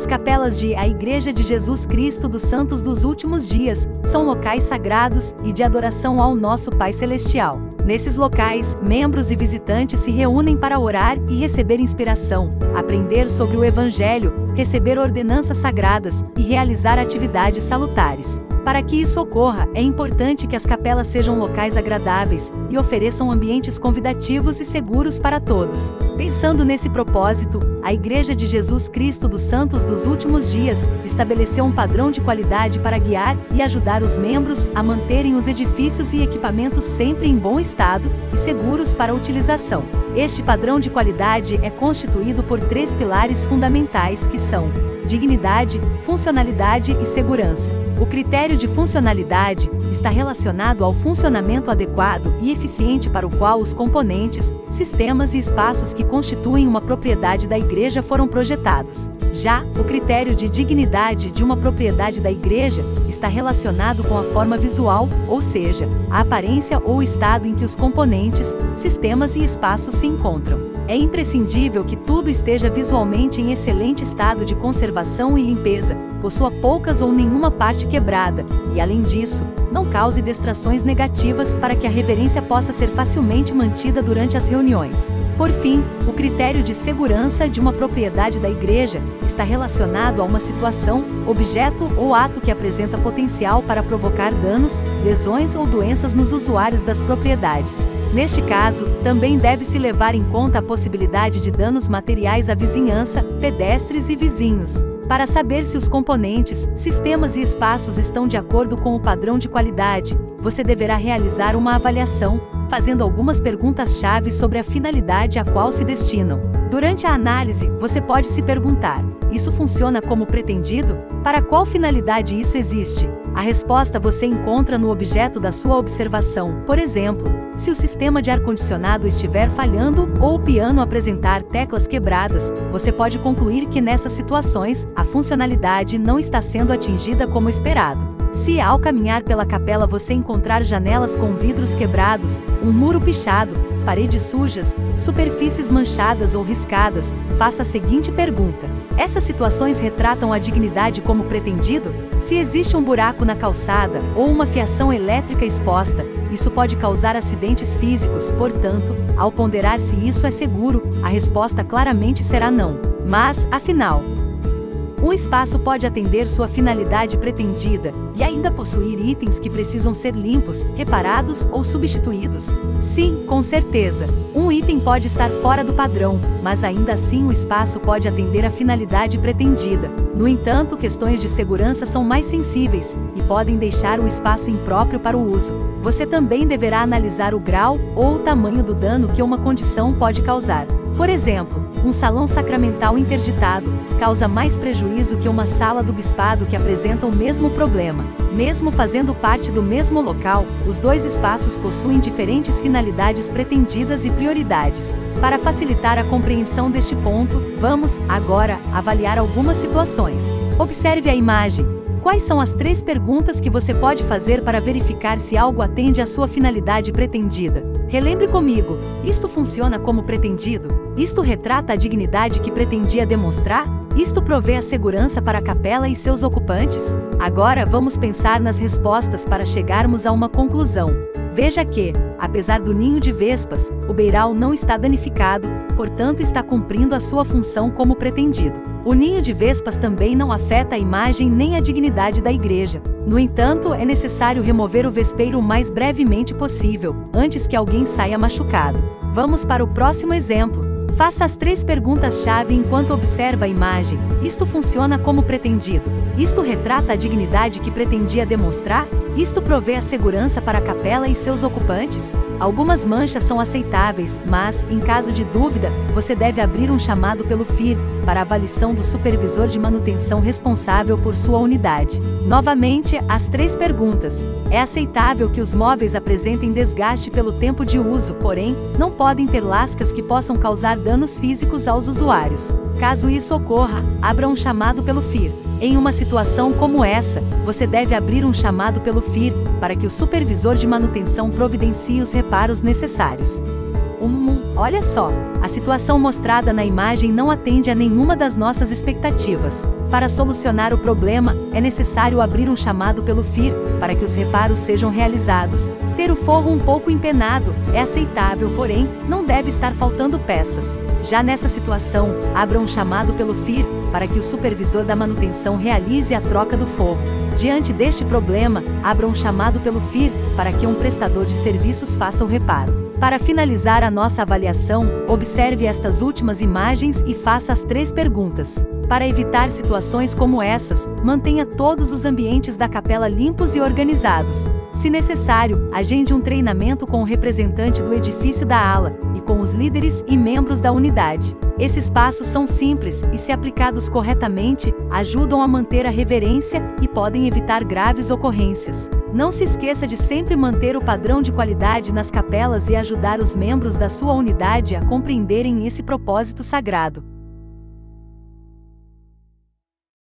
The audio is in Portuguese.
As capelas de A Igreja de Jesus Cristo dos Santos dos Últimos Dias são locais sagrados e de adoração ao nosso Pai Celestial. Nesses locais, membros e visitantes se reúnem para orar e receber inspiração, aprender sobre o Evangelho, receber ordenanças sagradas e realizar atividades salutares. Para que isso ocorra, é importante que as capelas sejam locais agradáveis e ofereçam ambientes convidativos e seguros para todos. Pensando nesse propósito, a Igreja de Jesus Cristo dos Santos dos Últimos Dias estabeleceu um padrão de qualidade para guiar e ajudar os membros a manterem os edifícios e equipamentos sempre em bom estado e seguros para a utilização. Este padrão de qualidade é constituído por 3 pilares fundamentais que são dignidade, funcionalidade e segurança. O critério de funcionalidade está relacionado ao funcionamento adequado e eficiente para o qual os componentes, sistemas e espaços que constituem uma propriedade da igreja foram projetados. Já o critério de dignidade de uma propriedade da igreja está relacionado com a forma visual, ou seja, a aparência ou estado em que os componentes, sistemas e espaços se encontram. É imprescindível que tudo esteja visualmente em excelente estado de conservação e limpeza, possua poucas ou nenhuma parte quebrada, e além disso, não cause distrações negativas para que a reverência possa ser facilmente mantida durante as reuniões. Por fim, o critério de segurança de uma propriedade da igreja está relacionado a uma situação, objeto ou ato que apresenta potencial para provocar danos, lesões ou doenças nos usuários das propriedades. Neste caso, também deve-se levar em conta a possibilidade de danos materiais à vizinhança, pedestres e vizinhos. Para saber se os componentes, sistemas e espaços estão de acordo com o padrão de qualidade, você deverá realizar uma avaliação, fazendo algumas perguntas-chave sobre a finalidade a qual se destinam. Durante a análise, você pode se perguntar: isso funciona como pretendido? Para qual finalidade isso existe? A resposta você encontra no objeto da sua observação. Por exemplo, se o sistema de ar-condicionado estiver falhando ou o piano apresentar teclas quebradas, você pode concluir que nessas situações, a funcionalidade não está sendo atingida como esperado. Se ao caminhar pela capela você encontrar janelas com vidros quebrados, um muro pichado, paredes sujas, superfícies manchadas ou riscadas, faça a seguinte pergunta: essas situações retratam a dignidade como pretendido? Se existe um buraco na calçada ou uma fiação elétrica exposta, isso pode causar acidentes físicos, portanto, ao ponderar se isso é seguro, a resposta claramente será não. Mas, afinal, um espaço pode atender sua finalidade pretendida e ainda possuir itens que precisam ser limpos, reparados ou substituídos? Sim, com certeza. Um item pode estar fora do padrão, mas ainda assim o espaço pode atender a finalidade pretendida. No entanto, questões de segurança são mais sensíveis e podem deixar o espaço impróprio para o uso. Você também deverá analisar o grau ou o tamanho do dano que uma condição pode causar. Por exemplo, um salão sacramental interditado causa mais prejuízo que uma sala do bispado que apresenta o mesmo problema. Mesmo fazendo parte do mesmo local, os dois espaços possuem diferentes finalidades pretendidas e prioridades. Para facilitar a compreensão deste ponto, vamos, agora, avaliar algumas situações. Observe a imagem. Quais são as 3 perguntas que você pode fazer para verificar se algo atende à sua finalidade pretendida? Relembre comigo: isto funciona como pretendido? Isto retrata a dignidade que pretendia demonstrar? Isto provê a segurança para a capela e seus ocupantes? Agora vamos pensar nas respostas para chegarmos a uma conclusão. Veja que, apesar do ninho de vespas, o beiral não está danificado, portanto está cumprindo a sua função como pretendido. O ninho de vespas também não afeta a imagem nem a dignidade da igreja. No entanto, é necessário remover o vespeiro o mais brevemente possível, antes que alguém saia machucado. Vamos para o próximo exemplo. Faça as 3 perguntas-chave enquanto observa a imagem. Isto funciona como pretendido? Isto retrata a dignidade que pretendia demonstrar? Isto provê a segurança para a capela e seus ocupantes? Algumas manchas são aceitáveis, mas, em caso de dúvida, você deve abrir um chamado pelo FIR, para avaliação do supervisor de manutenção responsável por sua unidade. Novamente, as 3 perguntas. É aceitável que os móveis apresentem desgaste pelo tempo de uso, porém, não podem ter lascas que possam causar danos físicos aos usuários. Caso isso ocorra, abra um chamado pelo FIR. Em uma situação como essa, você deve abrir um chamado pelo FIR, para que o supervisor de manutenção providencie os reparos necessários. Olha só, a situação mostrada na imagem não atende a nenhuma das nossas expectativas. Para solucionar o problema, é necessário abrir um chamado pelo FIR, para que os reparos sejam realizados. Ter o forro um pouco empenado é aceitável, porém, não deve estar faltando peças. Já nessa situação, abra um chamado pelo FIR, para que o supervisor da manutenção realize a troca do forro. Diante deste problema, abra um chamado pelo FIR, para que um prestador de serviços faça o reparo. Para finalizar a nossa avaliação, observe estas últimas imagens e faça as 3 perguntas. Para evitar situações como essas, mantenha todos os ambientes da capela limpos e organizados. Se necessário, agende um treinamento com o representante do edifício da ala e com os líderes e membros da unidade. Esses passos são simples e, se aplicados corretamente, ajudam a manter a reverência e podem evitar graves ocorrências. Não se esqueça de sempre manter o padrão de qualidade nas capelas e ajudar os membros da sua unidade a compreenderem esse propósito sagrado.